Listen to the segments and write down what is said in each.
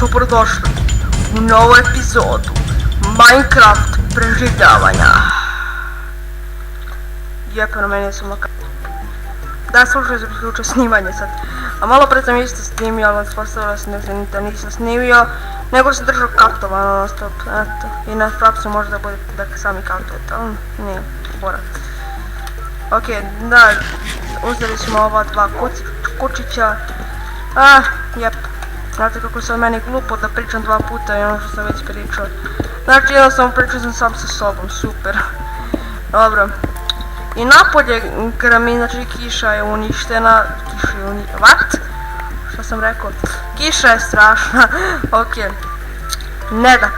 Dobrodošli u novu epizodu Minecraft preživljavanja. Jepa, na meni sam laka. Da, slušaj, sam priključio snimanje sad. A malo pre sam isto snimio, ali spostavila sam da nisam snimio, nego sam držao kaftova non stop, eto. I na praksu može da bude da sami kaftujete, ali nije, bora. Ok, da, uzeli smo ova dva kučića. Jep. Znate kako se od meni glupo da pričam dva puta i ono što sam već pričao. Znači jednostavno pričao sam sam sa sobom, super. Dobro. I napolje grami, znači kiša je uništena. What? Što sam rekao? Kiša je strašna. Ok. Ne da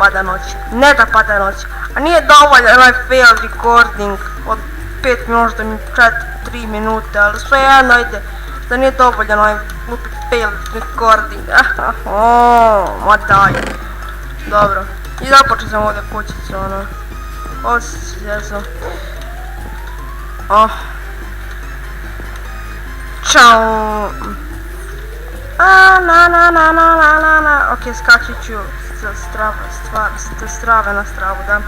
pada noć. A nije dovoljan ovaj fail recording od 5 možda 3 minute, ali sve jedno ide. Da nije dovoljan ovaj glupi fail recording. Ma daj. Dobro. I započeo sam ovdje kućicu, ono. Ovo se sjezno. Ćao. Ok, skačit ću sa strave na stravu, da.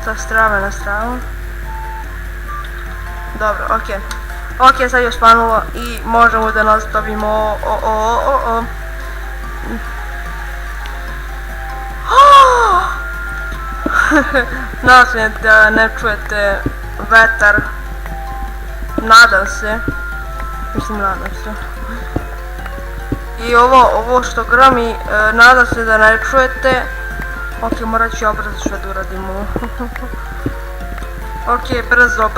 Sa strave na stravu. Dobro, ok. Ok, sad je spanulo i možemo da nastavimo. Nadam se da ne čujete vetar. Nadam se. I ovo što grami, nadam se da ne čujete. Ok, morat ću obrzo što da uradimo. Ok, brzo.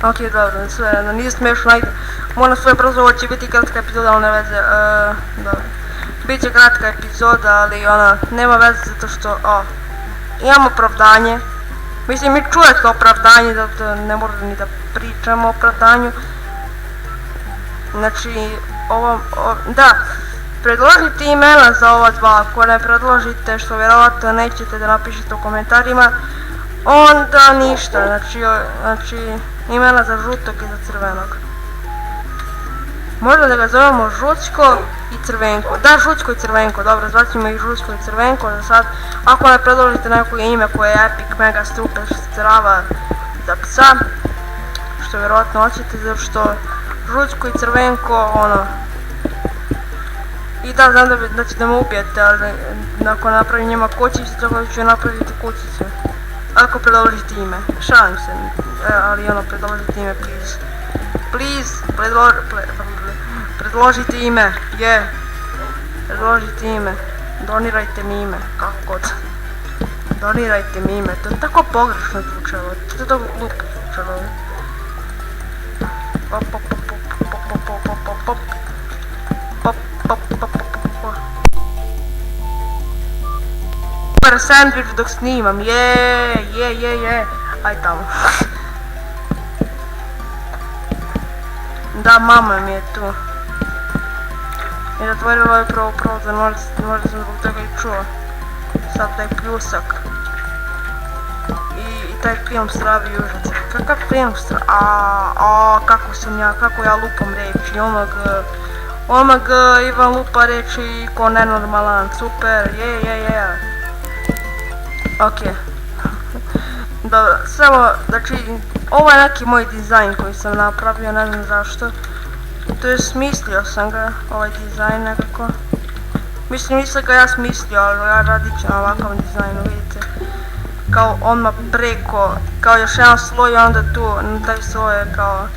Ok, dobro, sve, nije smiješno, ajde. Moram sve brzo, ovo će biti kratka epizoda, ali ne veze. Dobro. Biće kratka epizoda, ali ona, nema veze zato što, imam opravdanje. Mislim, mi čujete opravdanje, zato ne moram ni da pričam o opravdanju. Znači, da. Predložite imena za ova dva, ako ne predložite, što vjerovatno nećete da napišete u komentarima, onda ništa, znači imena za žutog i za crvenog. Možda da ga zovemo Žucko i Crvenko, da, Žucko i Crvenko, dobro, zvat ćemo ih Žucko i Crvenko za sad. Ako ne predložite neko ime koje je epic, mega super, strava za psa, što vjerovatno hoćete, zato što Žucko i Crvenko, ono. I da, znam da ćete me ubijete, ali ako napravim njima kućicu, tako ću napraviti kućicu. Ako predložite ime, šalim se, ali ono, predložite ime, please. Please, predložite ime, predložite ime, donirajte mi ime, kako god. Donirajte mi ime, to je tako pogrešno zvučalo, to je tako glupo zvučalo. Super sandvič dok snimam, aj tamo. Da, mama mi je tu. I zatvorila je prvo prozor, možda sam zbog toga i čuo. Sad taj pljusak. I taj film Stravi Južac. Kakav film Stravi? Kako ja lupam reči, omg, Ivan lupa reči ko nenormalan, super, ok. Dobro, samo, znači, ovo je neki moj dizajn koji sam napravio, ne znam zašto. To je smislio sam ga, ovaj dizajn nekako. Mislim, nisam ga ja smislio, ali ja radit ću na ovakvom dizajnu, vidite. Kao odmah preko, kao još jedan sloj, onda tu, na taj sloj je kao...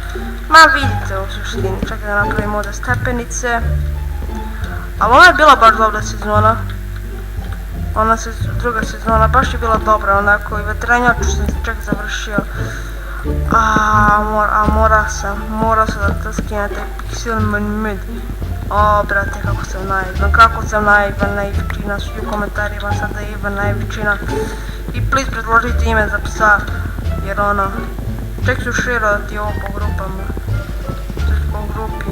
Ma vidite u suštini, čekaj da napravim ovdje stepenice. Ali ona je bila baš dobra sezona. Druga sezona baš je bila dobra, onako i vetrenjaču sam čak završio. Morao sam da skinem taj pixel mid. Brate, kako sam naivan, naivčina, svi u komentarima sad da je Ivan naivčina. I please predložite ime za psa, jer ono, ček ću širovati ovo po grupama. Po grupi.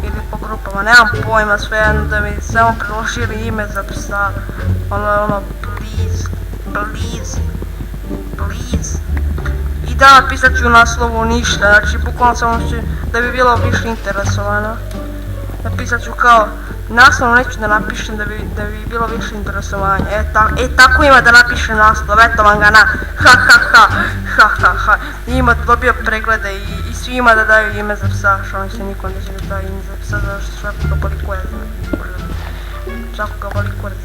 Ili po grupama, nemam pojma, sve jedno da mi samo predložili ime za psa. Ono, please. I da, napisat ću u naslovu ništa, znači bukvalno samo ću, da bi bilo više interesovano. Napisat ću kao, naslov neću da napišem da bi bilo više interesovanja. Tako ima da napiše naslov, eto vam ga na ha. I ima da dobio preglede i svi ima da daju ime za psa, što se nikom neće da daje ime za psa, zato što svako ga boli kurac. Svako ga boli kurac.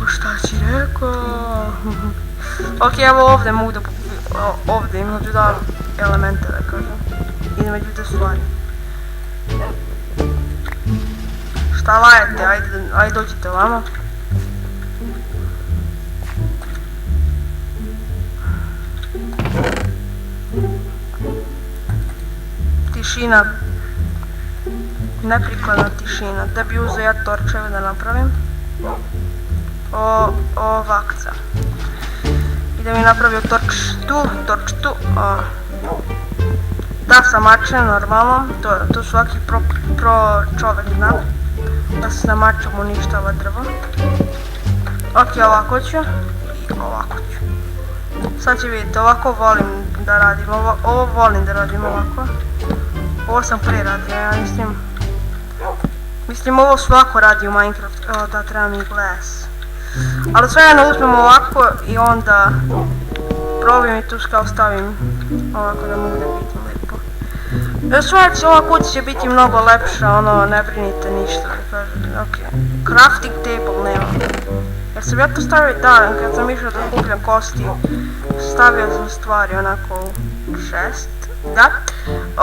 Šta si rekao? Ok, evo ovdje mogu da... Ovdje imaju da elemente da kažem. Između te stvari. Šta lajete? Ajde dođite vamo. Tišina. Neprikladna tišina. Da bi uzeo ja torčeve da napravim. Ovakca. I da mi napravio torč tu. Da sam mačem normalno, to svaki pro čovjek zna. Da se na mačem uništava drvo. Ok, ovako ću i ovako ću. Sad će vidjeti, ovako volim da radim, ovo volim da radim ovako. Ovo sam prije radio, ja mislim ovo svako radi u Minecraft, da treba mi glas. Ali sve jedno uzmemo ovako i onda probim i tu kao stavim ovako da mogu da vidim lijepo. Sve ova kuća će biti mnogo lepša, ono ne brinite ništa da kažem, ok. Crafting table nemam. Jer sam ja to stavio, da, kad sam išao da kupljam kosti, stavio sam stvari onako u 6, da.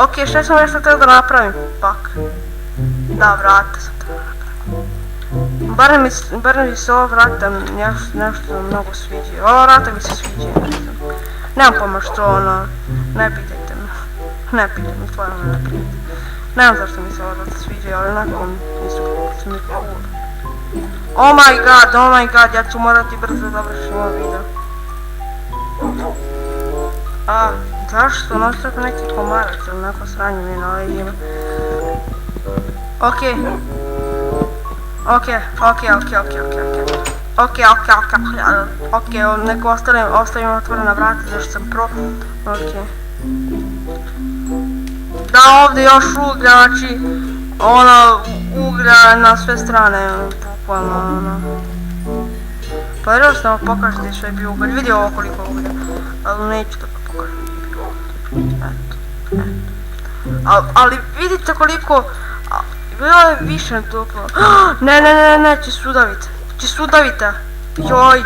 Ok, 6 sam nešto htio da napravim, pak. Da, vrata sam to napravim. Barem mi se ovo vrata nešto mnogo sviđa. Ova vrata mi se sviđa, ne znam. Nemam pojma što ono, ne pitajte me. Ne pitajte me, stvarno ne pitajte. Ne znam zašto mi se ova vrata sviđa, ali onako su mi cool. Oh my god, ja ću morati brzo završiti ovo video. Zašto? Ono sve neki komarac ili neko sranje mi na ovaj ima. Ok, neko ostavim otvorena vrata zašto sam pro. Ok. Da, ovdje još uglja, znači ono uglja na sve strane, bukvalno ono. Pa jednostavno pokažete sve bi ugalj, vidi ovo koliko uglja, ali neću da pa pokažem. Eto. Ali vidite koliko, bilo je više duplo. Ne, će sudavite. Joj,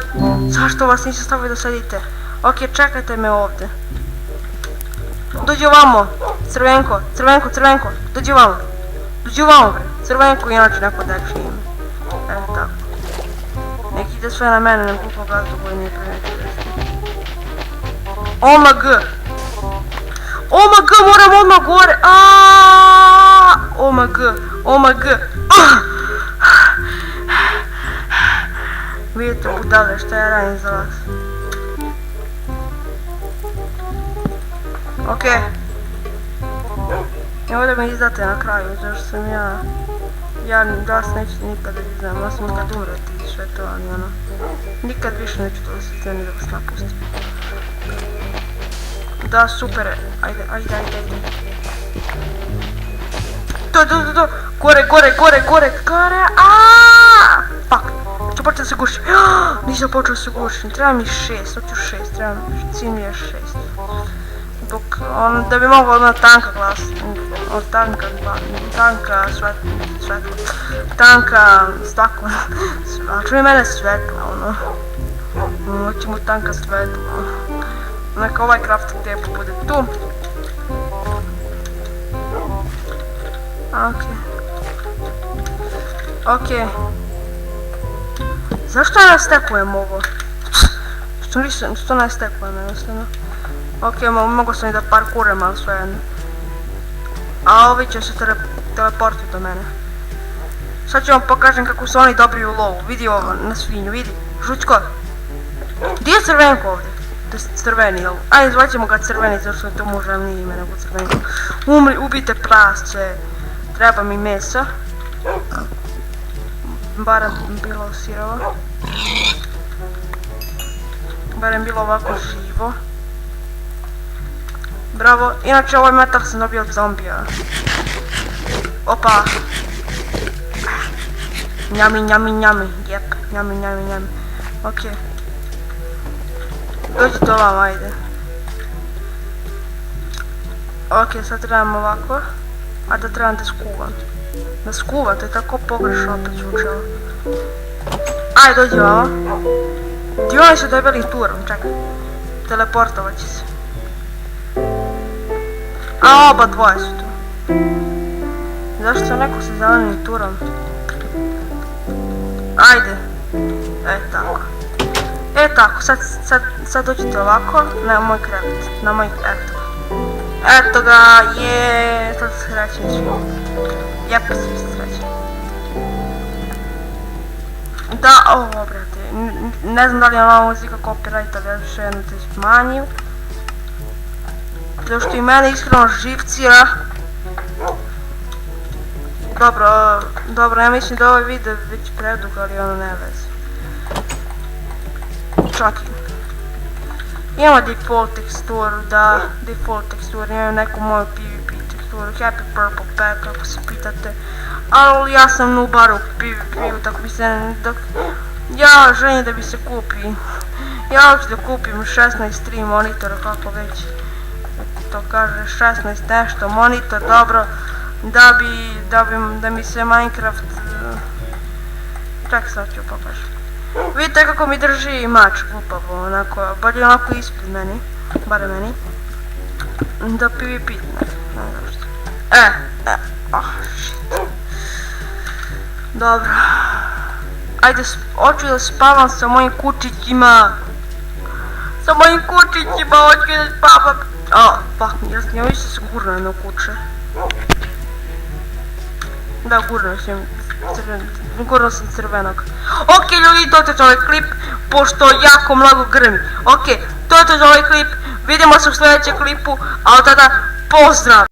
zašto vas nisam stavio da sedite? Ok, čekajte me ovdje. Dođi ovamo, crvenko, dođi ovamo bre, crvenko inače neko dekši ime. Evo tako. Nek ide sve na mene, ne kupo gazdu koji nije primetio. OMG, moram odmah gore, OMG. Vidite budale šta ja radim za vas. Ok. Evo da me izdate na kraju, zašto sam ja vas neću nikada izdam, osim kad umreti i sve to, ali ono, nikad više neću to osjetiti da vas napustim. Da, super, ajde. To, gore, fuck, ću početi da se gušim, nisam počeo da se gušim, treba mi 6, hoću 6, cilj mi je 6. Dok, da bi mogao ono tanka glas, tanka svetlo, tanka stakla, a čuje mene svetla, ono, hoćemo tanka svetla, neka ovaj crafting table bude tu. Ok. Zašto ja ne stekujem ovo? Što ne stekujem jednostavno? Ok, mogu sam i da parkuram, ali sve jedno. A ovi će se teleportiti do mene. Sad ću vam pokažem kako su oni dobri u lovu. Vidi ovo na svinju, vidi. Žučko. Gdje je crvenko ovdje? To je crveni, jel? Ajde, zvaćemo ga crveni, zašto je to možda nije ime nego crveni. Ubijte prasce. Treba mi mesa. Barem bilo sirovo. Barem bilo ovako živo. Bravo, inače ovaj metal sam dobio od zombija. Opa. Njami, njami, njami, jep, njami, njami, njami. Okej. Dođite ovam, ajde. Okej, sad trebam ovako. A da trebam da skuvam. Da skuvam, to je tako pogrešno opet zvučalo. Ajde, dođi ovamo. Ti oni su debeli turom, čekaj. Teleportovat će se. A oba dvoje su tu. Zašto neko sa zelenim turom? Ajde. Tako. Tako, sad dođite ovako na moj krevet. Na moj, eto. Eto ga, je, sad se srećem svi. Jep, svi se srećem. Da, ovo, brate, ne znam da li je ova muzika copyright, ali ja više jedno te smanjim. Zato što i mene iskreno živcira. Dobro, ja mislim da ovaj video već predug, ali ono ne veze. Čak imamo default teksturu, da, default teksturu, imam neku moju PvP teksturu, Happy Purple Pack, ako se pitate. Ali ja sam noobar u PvP-u, tako bi se, ja želim da bi se kupi. Ja hoću da kupim 16:3 monitora, kako već to kaže, 16 nešto monitor, dobro, da mi se Minecraft, čak sad ću pokažem. Vidite kako mi drži mač glupavo, onako, bolje onako ispred meni, bare meni. Da PvP, ne znam što. Shit. Dobro. Ajde, hoću da spavam sa mojim kučićima. Sa mojim kučićima hoću da spavam. Fuck, ja više se gurno jedno kuće. Da, gurno sam crvenog. Ok, ljudi, to je to za ovaj klip, pošto jako mnogo grmi. Ok, to je to za ovaj klip, vidimo se u sljedećem klipu, a od tada pozdrav!